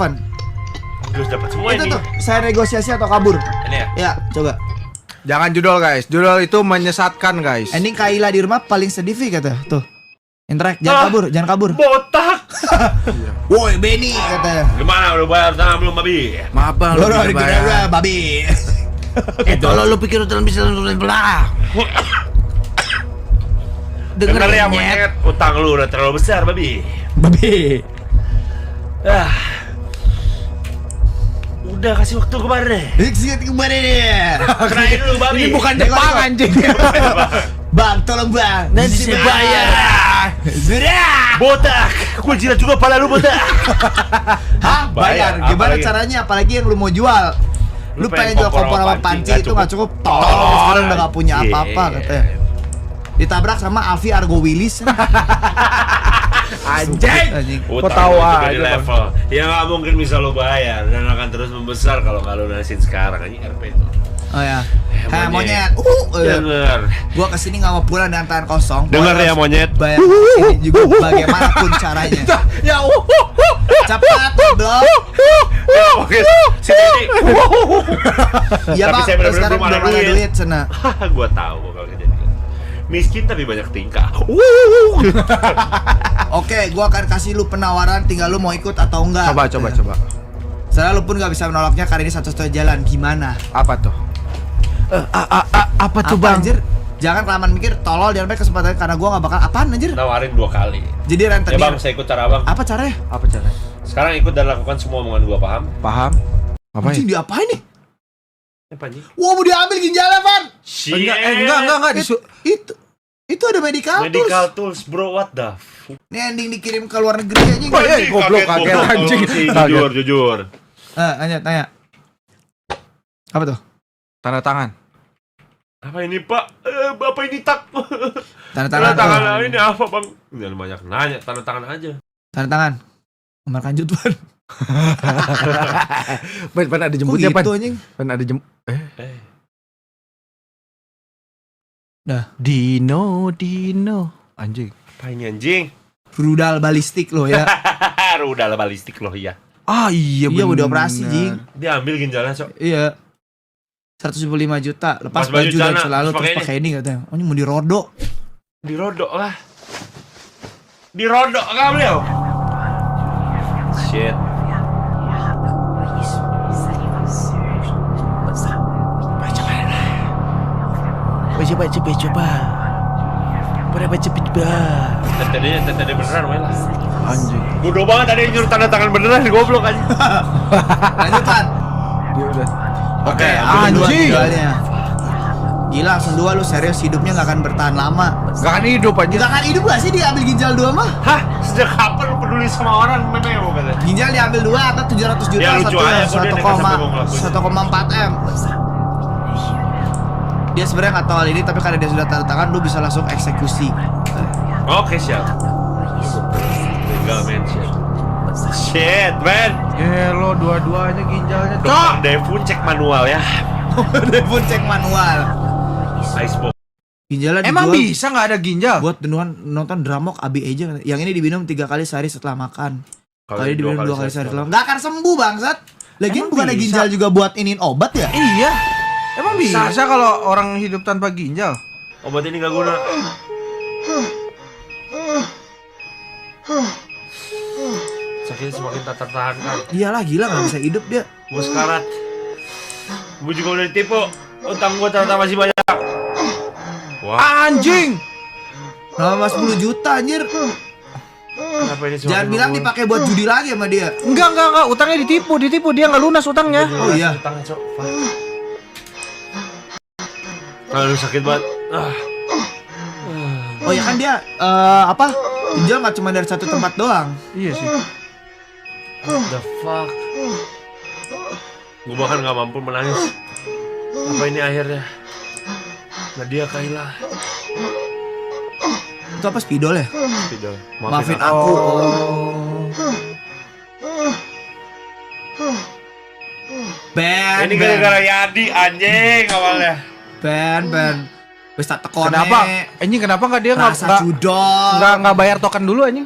Van. Terus dapat semua Itu ini. tuh, saya negosiasi atau kabur? Ini ya? Ya, coba. Jangan judol guys, judol itu menyesatkan guys. Ending Kaila di rumah paling sedih kata tuh. Interact, jangan kabur, jangan kabur. Botak. Woi Benny kata. Gimana udah bayar tangan belum, Babi? Maaf bang, Lo lu udah bisa dikira bayar. gua, babi. Tolong lu pikir utang bisa nurun belah. Dengar ya Nyet. monyet, utang lu udah terlalu besar, Babi. Babi. Ah. Udah kasih waktu kemarin deh. Dikit kemana nih? Kerain dulu, Babi. Ini bukan Jepang anjing. Bang, tolong bang. Nanti saya bayar. Sudah. Botak. Gue jilat juga pala lu, botak. Hah? Bayar. Bayar, Gimana apalagi? caranya? Apalagi yang lu mau jual. Lu pengen jual kompor sama panci itu nggak cukup. Tolong sekarang udah nggak punya apa-apa katanya. Ditabrak sama Avi Argo Willis. Anjing. Utang Kok tahu lu juga di aja, Bang. level yang nggak mungkin bisa lo bayar dan akan terus membesar kalau nggak lo lunasin sekarang aja RP itu. Oh ya. Heh Monyet. monyet. Denger, Gua kesini nggak mau pulang dengan tangan kosong. denger Gua ya harus monyet. Bayar ini juga bagaimanapun caranya. Ya Cepat, belum. Ya, oke, si Teddy. Iya Tapi bang. saya benar-benar Sekarang belum ada belum ada duit. duit sana. Gua tahu bakal kejadian. Miskin tapi banyak tingkah. Oke, gua akan kasih lu penawaran. Tinggal lu mau ikut atau enggak. Coba. Soalnya lu pun nggak bisa menolaknya karena ini satu-satunya jalan. Gimana? Apa tuh? Apa tuh Apa, bang? anjir? Jangan kelamaan mikir, tolol jangan sampai kesempatan karena gua nggak bakal apaan anjir. Nawarin 2 kali. Jadi Ya rentenir. bang, saya ikut cara abang. Apa caranya? Apa caranya? Sekarang ikut dan lakukan semua omongan gua, paham? Paham? Apa Anjing diapain nih? Apa nih? Wah, mau diambil ginjalnya, Van. Enggak. Itu ada medical, Medical tools. tools, bro, what the fuck? Ini ending dikirim ke luar negeri anjing. Oh, iya. Goblok, kaget, anjing. Jujur, jujur. Tanya. Apa tuh? Tanda tangan. Apa ini, Pak? Apa ini, Tak? Tanda Tanda tangan. tangan ini apa, Bang? Jangan banyak nanya, tanda tangan aja. Tanda tangan. Nomor lanjut, Van. Pan ada Kok jemputnya pan. gitu anjing? Pan ada jemput. Dah. Dino. Anjing. Apa ini, anjing? Rudal balistik lo ya. Rudal balistik loh, iya. Ah iya Iya bener. udah operasi, Jing. Dia ambil ginjalnya, Cok. Iya. 175 juta. Lepas Pas baju baju dan celana, selalu terus terus pakai pakai ini katanya. Oh, ini mau dirodok. Dirodok lah. Dirodok kah beliau? Shit. Coba. Berapa cepet Tetenya beneran, weh lah. Anjing. Bodoh banget ada yang nyuruh tanda tangan beneran, goblok aja. Lanjut, Van. Dia udah. Oke, ambil Dua anjing. ginjalnya. Gila, langsung dua lu serius hidupnya nggak akan bertahan lama. Gak akan hidup anjing. Nggak akan hidup gak sih dia ambil ginjal dua mah? Hah? Sejak kapan lu peduli sama orang? Memeo katanya. Ginjal diambil dua atau 700 juta Ya, lucu aja, kok dia nekat sampai mau ngelakuin. 1,4 M. Dia sebenarnya nggak tahu hal ini tapi karena dia sudah tanda tangan lu bisa langsung eksekusi. Oke, siap. Legal, man, shit. Shit, man. Ya lo dua-duanya ginjalnya. Dokter Devun cek manual ya. Dia pun cek manual. Icebox. Ginjalnya Emang dijual bisa nggak ada ginjal? buat nonton dramok AB aja. Yang ini diminum 3 kali sehari setelah makan. Kalau ini diminum 2 kali sehari setelah makan. Nggak akan sembuh bangsat. Lagian Emang bukan ada bisa? ginjal juga buat iniin obat ya? Iya. Emang bisa kalau orang hidup tanpa ginjal? Obat ini gak guna. Sakitnya semakin tak tertahankan. Iyalah gila nggak bisa hidup dia. Gue sekarat. Gue juga udah ditipu. Utang gue ternyata masih banyak. Wah, Anjing. Nama 10 juta anjir. kenapa ini Jangan bilang dipakai buat judi lagi sama dia. Enggak. Utangnya ditipu. Dia nggak lunas utangnya. Oh iya. Utangnya, Cok. Aduh, sakit banget. Oh ya kan dia apa? Ginjal nggak cuma dari satu tempat doang. Iya sih. What the fuck? Gue bahkan gak mampu menangis. Apa ini akhirnya? Nadia Kaila. Itu apa spidol ya? Tidak. Maafin aku. Ben. Ini gara-gara Yadi anjing awalnya. Ben. Wis tak tekone. Kenapa? Anjing kenapa nggak dia Rasa cudol. nggak bayar token dulu anjing?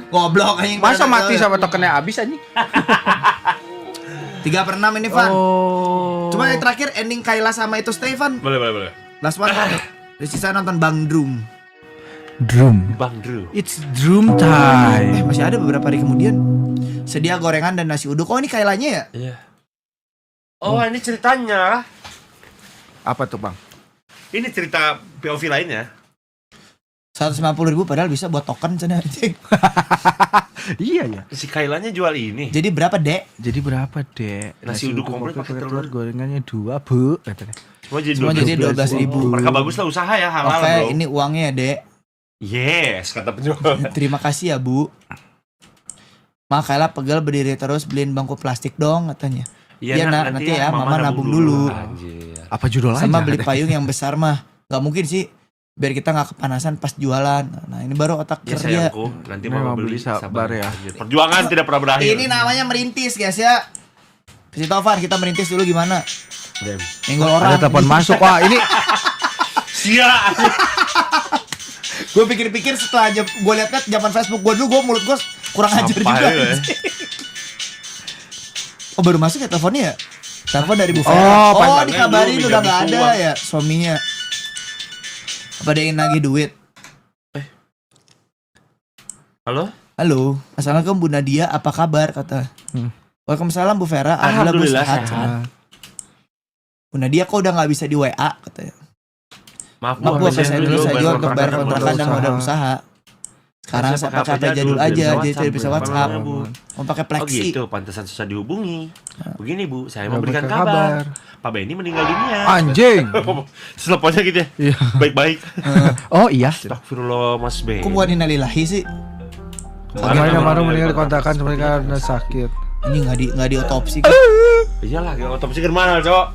Goblok anjing. Masa mati sama tokennya habis anjing? 3/6 ini, Van. Oh. Cuma yang terakhir ending Kayla sama itu Stefan. Boleh. Last one. Di sisa nonton Bang Drum. Bang Drew. It's drum time. Masih ada beberapa hari kemudian. Sedia gorengan dan nasi uduk. Oh, ini Kaylanya ya? Iya. Oh, ini ceritanya. Apa tuh, Bang? Ini cerita POV lainnya. 150.000 padahal bisa buat token sana anjing. Iya ya. Si Kailanya jual ini. Jadi berapa, Dek? Jadi berapa, Dek? Nasi uduk komplit pakai telur. Gorengannya 2, Bu. Katanya. Semua jadi 12.000. Mereka bagus lah usaha ya, halal Oke, bro. ini uangnya ya, Dek. Yes, kata penjual. Terima kasih ya, Bu. Makanya pegel berdiri terus beliin bangku plastik dong katanya. Iya, Nak, nanti ya Mama nabung dulu. Anjir. Apa judul Sama aja? beli payung yang besar mah. Gak mungkin sih. Biar kita gak kepanasan pas jualan. Nah, ini baru otak Ya kerja. sayangku, nanti Memang Mama beli sabar ya. Anjir. Perjuangan tidak pernah berakhir. Ini namanya merintis, guys ya. Si Tovar, kita merintis dulu gimana? Dem. Nenggol orang. Ada telepon masuk. Wah, ini Sia. Gue pikir-pikir setelah gue liat zaman Facebook gue dulu, mulut gue kurang ajar Apa juga. ya? Oh, baru masuk ya teleponnya ya? Telepon dari Bu Oh, Vera. Oh, panjangnya dikabarin dulu udah minjem gak ada uang. ya suaminya. Apa dia ingin nagih duit? Halo? Halo, assalamualaikum Bu Nadia, apa kabar? Kata. Waalaikumsalam Bu Vera, alhamdulillah Bu Alhamdulillah sehat. sehat. Bu Nadia kok udah gak bisa di WA? Katanya. Maaf Maaf Bu, saya saya dulu saya jual untuk bayar kontrakan dan modal usaha. Sekarang saya pakai HP jadul aja, jadi tidak bisa WhatsApp. Mau pakai Oh Plexi. gitu, pantesan susah dihubungi. Begini Bu, saya Nggak memberikan berikan kabar. kabar. Pak Benny meninggal dunia. anjing. Teleponnya gitu ya. Iya. Baik-baik. Oh iya. Astagfirullah Mas Ben. Kok bukan innalillahi sih? Kemarin kemarin meninggal kontrakan mereka karena sakit. Ini nggak di otopsi. Iyalah, otopsi ke mana, Cok?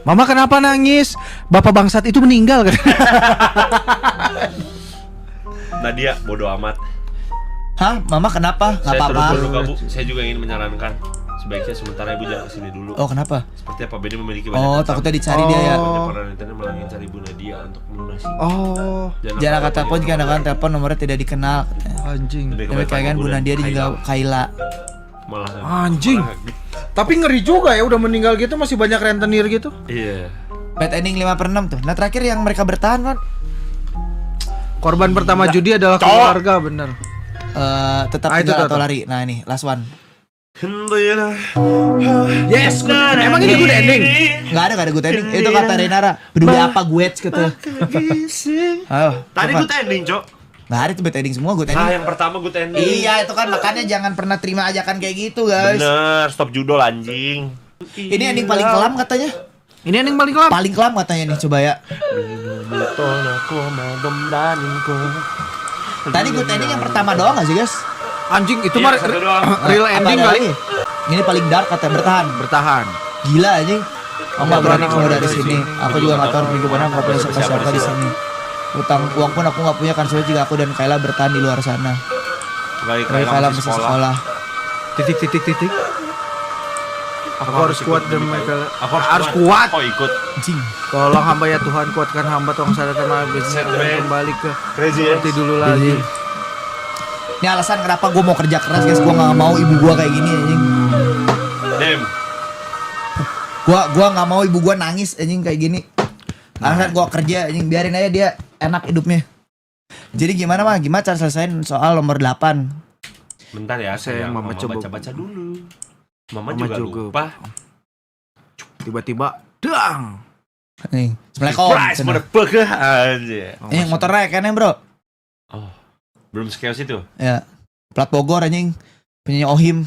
Mama kenapa nangis? Bapak bangsat itu meninggal kan? Nadia, bodoh amat. Hah, Mama kenapa? Nggak Saya turut apa-apa. berduka, Bu. Saya juga ingin menyarankan sebaiknya sementara Ibu jangan kesini dulu. Oh, kenapa? Seperti apa Benny memiliki banyak Oh, utang. takutnya dicari dia ya. Oh. Para netizen malah cari Ibu Nadia untuk melunasi. Oh, Jangan angkat telepon jika anda telepon nomornya tidak dikenal. anjing. Tapi kayaknya Bu Nadia dia juga Kayla. Malah Anjing. Tapi ngeri juga ya udah meninggal gitu masih banyak rentenir gitu. Iya. Bad ending 5/6 tuh. Nah, terakhir yang mereka bertahan kan Korban pertama judi adalah Cowok. keluarga, bener. tetap Ah, itu tinggal tuh, atau tuh. lari. Nah, ini last one. Yes, emang ini good ending. Enggak ada good ending. Itu kata Renara. Peduli apa gue gitu. Ayo. Tadi coba. good ending, Cok. Nggak ada tuh bad ending semua good Ah, ending. yang pertama good ending. Iya, itu kan makanya jangan pernah terima ajakan kayak gitu, guys. Bener, stop judol anjing. Ini ending paling kelam katanya. Ini ending paling kelam. Paling kelam katanya nih, coba ya. Tadi good ending yang pertama doang gak sih, guys? Anjing itu Iya, mah satu doang. real Apa ending ada kali. lagi? Ini paling dark katanya bertahan. Bertahan. Gila anjing. Aku nggak berani keluar dari sini. Aku juga nggak tahu minggu mana nggak punya siapa-siapa di sini. Utang uang pun aku nggak punya kan soalnya jika aku dan Kayla bertahan di luar sana. Baik, Tapi Kayla masih sekolah. Titik. Aku harus kuat dan mereka Aku harus kuat. Oh, ikut. Anjing. Tolong hamba ya Tuhan, kuatkan hamba tolong sadarkan hamba bisa kembali ke Crazy ya. seperti dulu lagi. Ini alasan kenapa gue mau kerja keras, guys. Gue nggak mau ibu gue kayak gini anjing. Dem. Gua nggak mau ibu gue nangis anjing kayak gini. Alasan gue kerja anjing, biarin aja dia enak hidupnya. Jadi gimana mah? Gimana cara selesaiin soal nomor 8? Bentar ya, Saya sayang. Mama Mama coba. baca-baca dulu. Mama Mama juga juga. lupa. Tiba-tiba dang. Nih, Assalamualaikum. Surprise, motherfucker. Anjir. Ini motor rek kan bro? Oh, belum sekios itu. Ya, plat Bogor anjing. Penyanyi Ohim.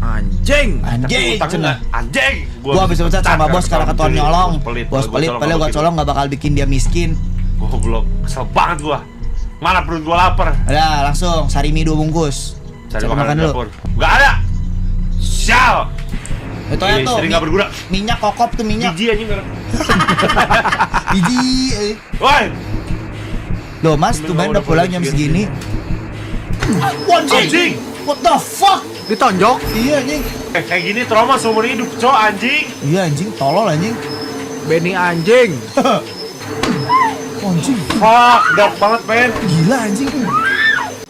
Anjing. Anjing. Utangnya cenah. nggak? Anjing. Gua habis pecat sama bos karena ketuan nyolong. Bos pelit, padahal gua colong gak bakal bikin dia miskin. Goblok, kesel banget gua. Mana perut gua lapar. Udah, langsung sarimi 2 bungkus. Cari Coba makanan makan di dulu. dapur. Gak ada. Sial. Itu ya tuh. Istri gak berguna. Minyak kokop tuh minyak. Biji anjing. Biji. Woi. Loh mas, tuh main udah pulang jam segini. Anjing. What the fuck? Ditonjok. Iya anjing. Kayak gini trauma seumur hidup, cowok anjing. Iya anjing, tolol anjing. Benny anjing. Anjing, Fuck, dark banget, men. gila anjing.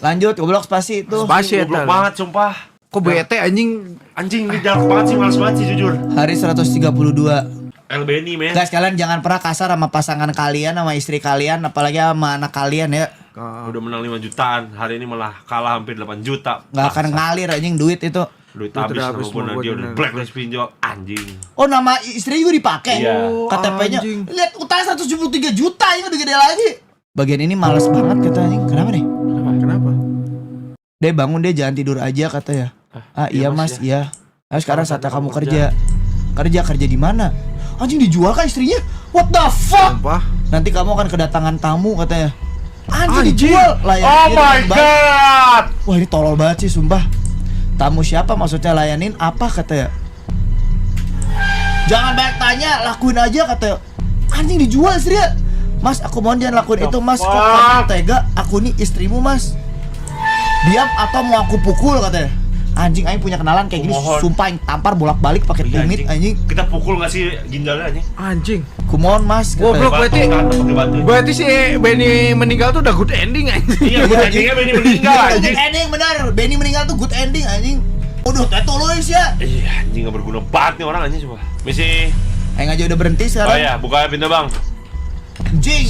Lanjut, goblok spasi itu. Spasi Goblok eta. banget sumpah. Kok bete anjing? Anjing ini dark banget sih, males banget sih jujur. Hari 132. LBNI men. Guys, kalian jangan pernah kasar sama pasangan kalian, sama istri kalian, apalagi sama anak kalian ya. Udah menang 5 jutaan, hari ini malah kalah hampir 8 juta. Nggak akan ngalir anjing duit itu. Duit Duit habis udah habis walaupun semua dia buat udah bener. blacklist pinjol anjing. Oh, nama istri juga dipakai. Iya. KTP-nya. Anjing. Lihat utangnya 173 juta, ini lebih gede lagi. Bagian ini males banget kata anjing. Kenapa nih? Kenapa? Dia bangun, dia jangan tidur aja katanya. Iya mas, iya. Nah, sekarang saatnya kamu kerja. Kerja di mana? Anjing dijual kan istrinya? What the fuck? Sumpah. Nanti kamu akan kedatangan tamu katanya. Anjing Anjing. dijual. Layanin Oh dia my dengan baik. god. Wah ini tolol banget sih sumpah. Tamu siapa maksudnya, layanin apa katanya? Jangan banyak tanya, lakuin aja katanya. Anjing dijual istrinya. Mas aku mohon jangan lakuin itu mas. Kok kamu tega? Aku nih istrimu mas. Diam atau mau aku pukul katanya. Anjing aing punya kenalan kayak gini, Kumohon. sumpah aing tampar bolak-balik pakai Iya, tumit anjing. Kita pukul gak sih ginjalnya anjing? Anjing. Kumohon mas katanya. Goblok. Berarti- Pakai batu. Berarti si Benny meninggal tuh udah good ending anjing. Iya, gue endingnya Benny meninggal Good anjing. ending benar. Benny meninggal tuh good ending anjing. Udah teto lois ya. Iya, anjing gak berguna banget nih orang anjing coba. Misi. Aing aja udah berhenti Oh sekarang. iya, buka pintu bang. Anjing.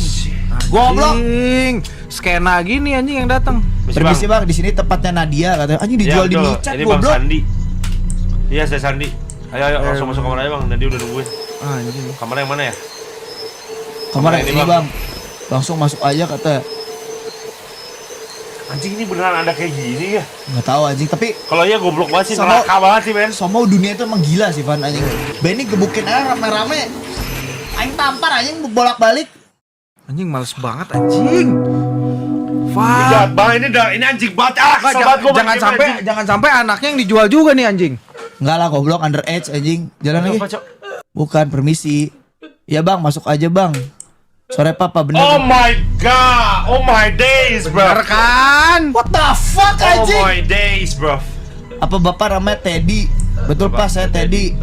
Goblok. Anjing. Skena gini anjing yang datang. Misi Permisi bang. bang, di sini tempatnya Nadia katanya. Anjing dijual di betul. micat Ini bang goblok. Sandi. Iya saya Sandi. Ayo langsung masuk kamar aja bang. Nanti udah nungguin. Anjing. Kamar yang mana ya? Kamar Ini, ini Bang. bang. Langsung masuk aja kata. Anjing ini beneran ada kayak gini ya? Nggak tahu anjing, tapi Kalau iya goblok banget sih, Sama- neraka banget sih men. somehow dunia itu emang gila sih Van anjing. Benny gebukin aja rame-rame. Aing tampar anjing bolak-balik. Anjing males banget anjing. Jahat Fuck. bang, ini anjing banget. Nggak, jangan sampai anaknya yang dijual juga nih anjing. Enggak lah goblok, underage anjing. Jalan lagi. Apa, Cok? Bukan, permisi. Ya bang, masuk aja bang. Sore papa bener. Oh my god, oh my days bro. Bener kan? What the fuck Oh anjing? my days bro. Apa bapak namanya Teddy? Betul pak, saya Teddy.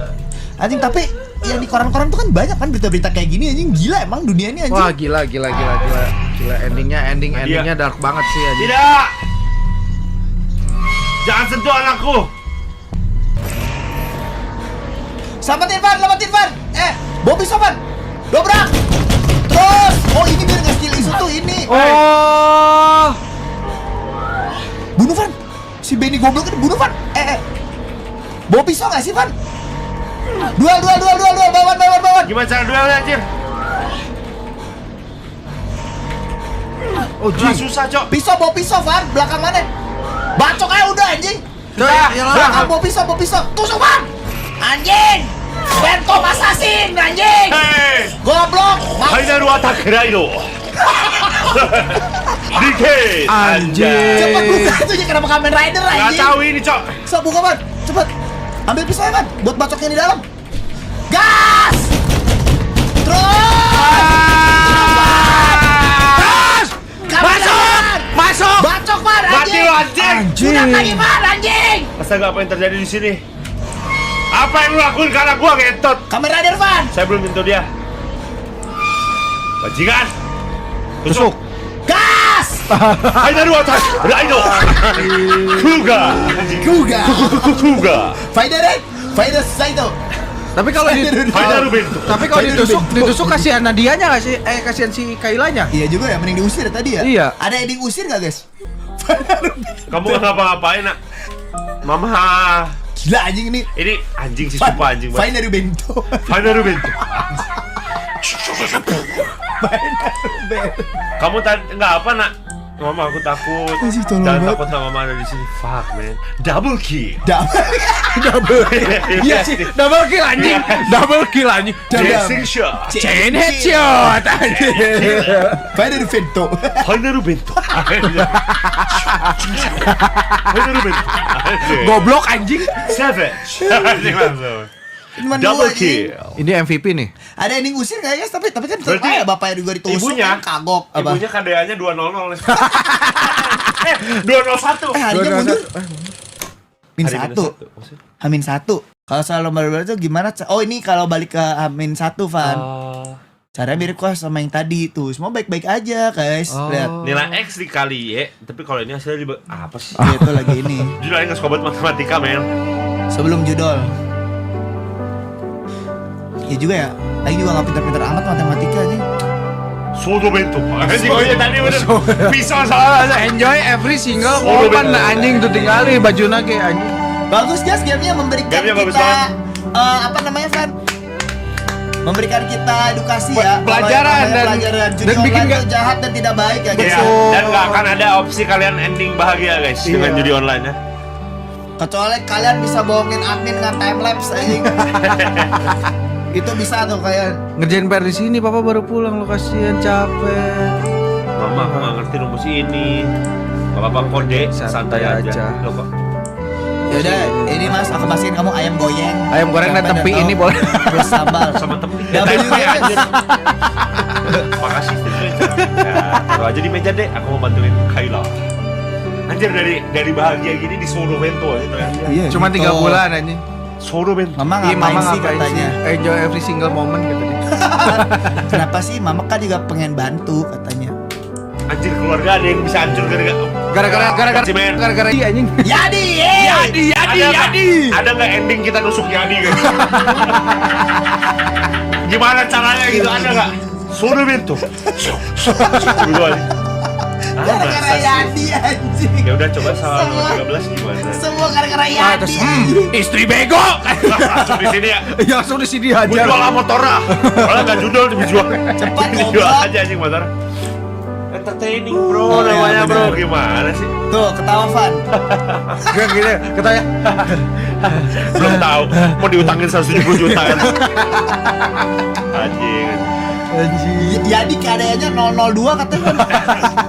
Anjing tapi yang di koran-koran tuh kan banyak kan berita-berita kayak gini anjing. Gila emang dunia ini anjing. Wah gila. Gila endingnya dark banget sih anjing. Tidak. Jangan sentuh anakku. Selamat Irfan, selamat Irfan. Bobby Sopan. Dobrak. Terus. Oh ini biar nggak steal isu tuh ini. Oh. Bunuh Van. Si Benny goblok itu bunuh Van. Bobby so nggak sih Van? Duel. Bawan. Gimana cara duelnya anjir? Oh Nggak jing. susah cok. Pisau, bawa pisau Van. Belakang mana? Bacok aja udah anjing. Belakang bawa pisau. Tusuk Van. Anjing. Bentom assassin anjing. Hei, Goblok. Final attack Rhino. DK. Anjing. Cepet buka itu ya, kenapa Kamen Rider Nggak anjing? tahu ini cok. Sok buka Van. Cepet. Ambil pisau Van. Buat bacoknya di dalam. Gas. Terus. Masuk. Bacok Van Mati anjing. lo anjing. Sunat lagi Van anjing. Astaga, apa yang terjadi di sini? Apa yang lu lakuin karena gua ngentot? Kamen Rider Van. Saya belum tentu dia. Bajingan. Tusuk. Gas. Final attack Rhino. Kuga. Kuga. Kuga. Fighter Saito. Tapi kalau di Final bentuk. tapi kalau ditusuk kasihan Nadianya nggak sih? Kasihan si Kailanya. Iya juga ya, mending diusir tadi ya. Iya. Ada yang diusir gak guys? Kamu nggak ngapa-ngapain nak? Mama. Gila anjing ini. Ini anjing sih sumpah anjing banget. Final Bento. Final bentuk. Kamu tadi nggak apa nak? Mama aku takut. Masih tolong Jangan banget. takut sama mama ada di sini. Fuck man. Double kill. Iya sih, double kill anjing. Double kill anjing. Dressing shot. Chain headshot anjing. Final Bento. Final bentuk. Final bentuk. Goblok anjing. Savage. Anjing langsung. Cuma Double dua, anjing. kill. Ini MVP nih. Ada yang diusir gak guys? Tapi kan tetap Berarti aja bapaknya juga ditusuk ibunya- kan kagok apa? Ibunya KDA-nya 200. 201. Harinya mundur. Min Hari satu. Maksudnya? Hamin 1. Kalau soal lomba-lomba itu gimana? Oh ini kalau balik ke Hamin 1 Van. Caranya mirip kok sama yang tadi tuh. Semua baik-baik aja, guys. Oh. Lihat. Nilai X dikali ya. Tapi kalau ini hasilnya apa sih? Itu lagi ini. Judulnya nggak suka banget matematika, men. Sebelum judul. Ya juga ya. Lagi juga nggak pintar-pintar amat matematika nih. Sodo bento. Anjing oh iya tadi bener. Bisa salah. Enjoy every single Solo moment band. lah anjing tuh tinggali bajuna ke anjing. Bagus guys, gamenya memberikan Gamenya bagus kita banget. apa namanya, Fan? Memberikan kita edukasi ya. Pelajaran Kalau yang namanya dan- pelajaran. Judi dan bikin online nggak- itu jahat dan tidak baik ya guys. Ya, dan nggak akan ada opsi kalian ending bahagia guys dengan judi online ya. Kecuali kalian bisa bohongin admin dengan time lapse anjing. Itu bisa tuh kalian. Ngerjain PR di sini, papa baru pulang, lo kasihan capek. Mama aku nggak ngerti rumus ini. Gak apa-apa kode, santai aja. Loh kok. Yaudah, ini Mas, aku masukin kamu ayam goyeng. Ayam goreng dan tempe ini boleh. Terus sambal. Sama temen. Ya, tempe guys. anjir. Makasih. Ya, taruh aja di meja deh. Aku mau bantuin Kayla. Anjir dari bahagia gini di Sodo Bento aja ternyata. Iya, Cuma 3 gitu. bulan anjing. Sodo Bento. Mama Iya, ngapain mama sih ngapain katanya? sih? Enjoy every single moment gitu dia. Kenapa sih? Mama kan juga pengen bantu katanya. Anjir keluarga ada yang bisa hancur Gara-gara iya anjing. Yadi, Yadi. Ada nggak ending kita nusuk Yadi guys? Gimana caranya gitu? Ada nggak? Sodo Bento. Dulu aja. Gara-gara Yadi anjing. Ya udah coba sama Semua. 13 gimana? Semua gara-gara Ah, Yadi. terus, anjing. istri bego. Langsung di sini ya. Ya langsung di sini Gue aja. jual lah motornya. Kalau nggak judul dijual. Cepat, dijual goblok. aja anjing motor. Entertaining bro, Oh, iya, namanya bro. bener. Gimana sih? Tuh, ketawa Van. Gak gitu, katanya Belum tahu. Mau diutangin 170 juta kan? Anjing. Yadi keadaannya 002 katanya.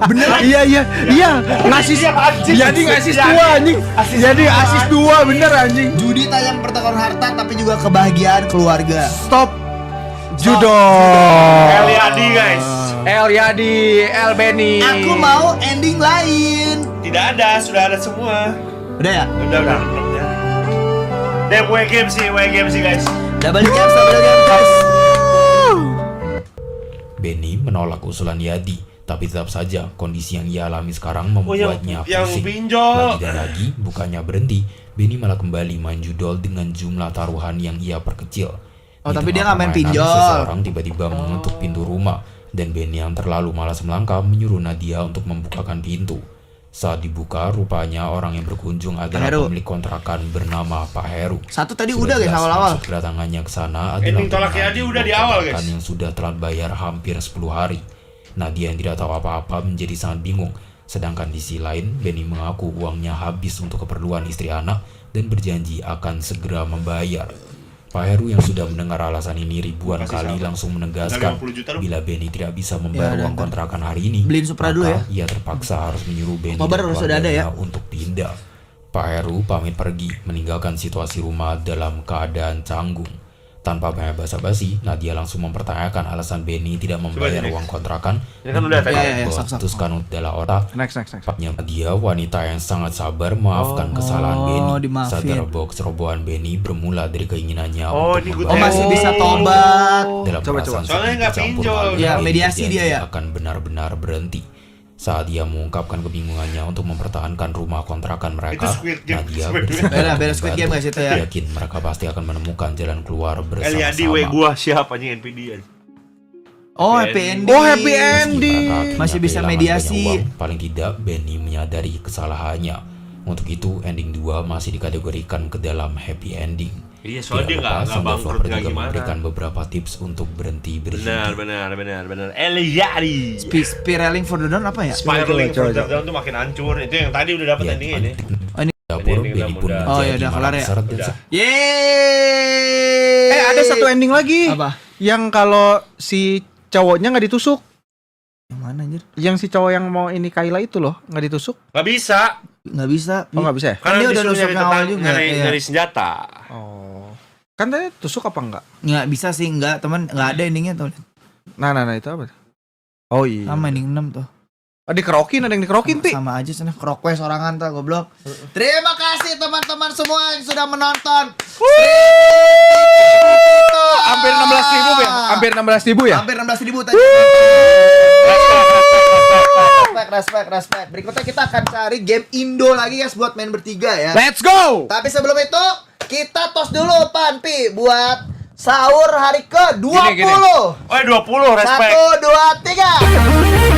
bener. Iya. Ngasih anjing. jadi ngasih 2 anjing. Jadi asis 2 bener anjing. Judi tayang pertukaran harta tapi juga kebahagiaan keluarga. Stop. Judo. El Yadi guys. El Yadi, El Benny. Aku mau ending lain. Tidak ada, sudah ada semua. Udah ya? Udah. Dem W game sih guys. Double game guys. Benny menolak usulan Yadi, tapi tetap saja kondisi yang ia alami sekarang membuatnya yang pusing. pinjol. Lagi dan lagi, bukannya berhenti, Benny malah kembali main judol dengan jumlah taruhan yang ia perkecil. Oh, Di tapi tengah dia nggak main permainan, pinjol. Seseorang tiba-tiba mengetuk pintu rumah, dan Benny yang terlalu malas melangkah menyuruh Nadia untuk membukakan pintu. Saat dibuka, rupanya orang yang berkunjung adalah Heru. pemilik kontrakan bernama Pak Heru. Satu tadi Sudah udah guys jelas awal-awal. maksud kedatangannya ke sana adalah Ending tolak menagih Yadi udah di awal, guys. kontrakan yang sudah telat bayar hampir 10 hari. Nadia yang tidak tahu apa-apa menjadi sangat bingung. Sedangkan di sisi lain, Benny mengaku uangnya habis untuk keperluan istri anak dan berjanji akan segera membayar. Pak Heru yang sudah mendengar alasan ini ribuan Makasih, kali sahabat. langsung Udah menegaskan 50 juta lu. bila Benny tidak bisa membayar Ya, uang udah. kontrakan hari ini, Beliin Supra dulu maka ya. ia terpaksa harus menyuruh Benny Oktober dan harus sudah ada ya. keluarganya untuk pindah. Pak Heru pamit pergi, meninggalkan situasi rumah dalam keadaan canggung. Tanpa banyak basa-basi, Nadia langsung mempertanyakan alasan Benny tidak membayar sini. uang kontrakan. Ini kan udah tadi. Ya, sok. Memutuskan adalah otak. Next. Tepatnya Nadia, wanita yang sangat sabar memaafkan kesalahan Benny. dimaafin. Sadar bahwa kerobohan Benny bermula dari keinginannya Oh, untuk ini gue Oh, membayar masih tahu. bisa tobat. dalam Coba. perasaan Soalnya sedih nggak bercampur pinjol. aduk, Ya, Benny mediasi berjanji dia ya. akan benar-benar berhenti. Saat dia mengungkapkan kebingungannya untuk mempertahankan rumah kontrakan mereka, Itu Squid Game. Nadia Squid Game. bersedia Beda Squid Game guys itu ya. yakin mereka pasti akan menemukan jalan keluar El Yadi bersama-sama. gua siapa anjing NPD aja. Oh, happy ending. Oh, happy Meski ending. mereka akhirnya Masih bisa kehilangan mediasi. banyak uang, paling tidak Benny menyadari kesalahannya. Untuk itu, ending 2 masih dikategorikan ke dalam happy ending. Iya, soalnya dia Tidak nggak lupa, sang bangkrut developer nggak juga gimana. memberikan beberapa tips untuk berhenti berjudi. Benar. El Yadi. Spiraling for the dawn apa ya? Spiraling Coba. further down tuh makin hancur. Itu yang tadi udah dapat Ya, ending ini. Oh, ini. dapur, Ending Benny pun udah. Oh, ya menjadi udah, kelar ya? malang dan Udah. Yeay. Ada satu ending lagi. Apa? Yang kalau si cowoknya nggak ditusuk. Yang mana anjir? Yang si cowok yang mau ini Kayla itu loh nggak ditusuk. Nggak bisa. Nggak bisa. Oh nggak bisa ya? Kan dia udah disuruh nusuk nyari awal tetangga, juga, nyari, iya. nyari senjata. Oh. Kan tadi tusuk apa enggak? Nggak bisa sih, nggak teman, nggak ada endingnya tuh. Nah itu apa? Oh iya. Sama ending 6 tuh. Oh, dikerokin, ada yang dikerokin Pi. Sama aja sana krokwe sorangan tuh goblok. Terima kasih teman-teman semua yang sudah menonton. Streaming itu hampir 16.000 ya? Hampir 16.000 ya? Hampir 16.000 tadi. Respect. Berikutnya kita akan cari game Indo lagi guys buat main bertiga ya. Let's go. Tapi sebelum itu kita tos dulu Panpi buat sahur hari ke-20. Gini. Oh 20, respect. 1, 2, 3.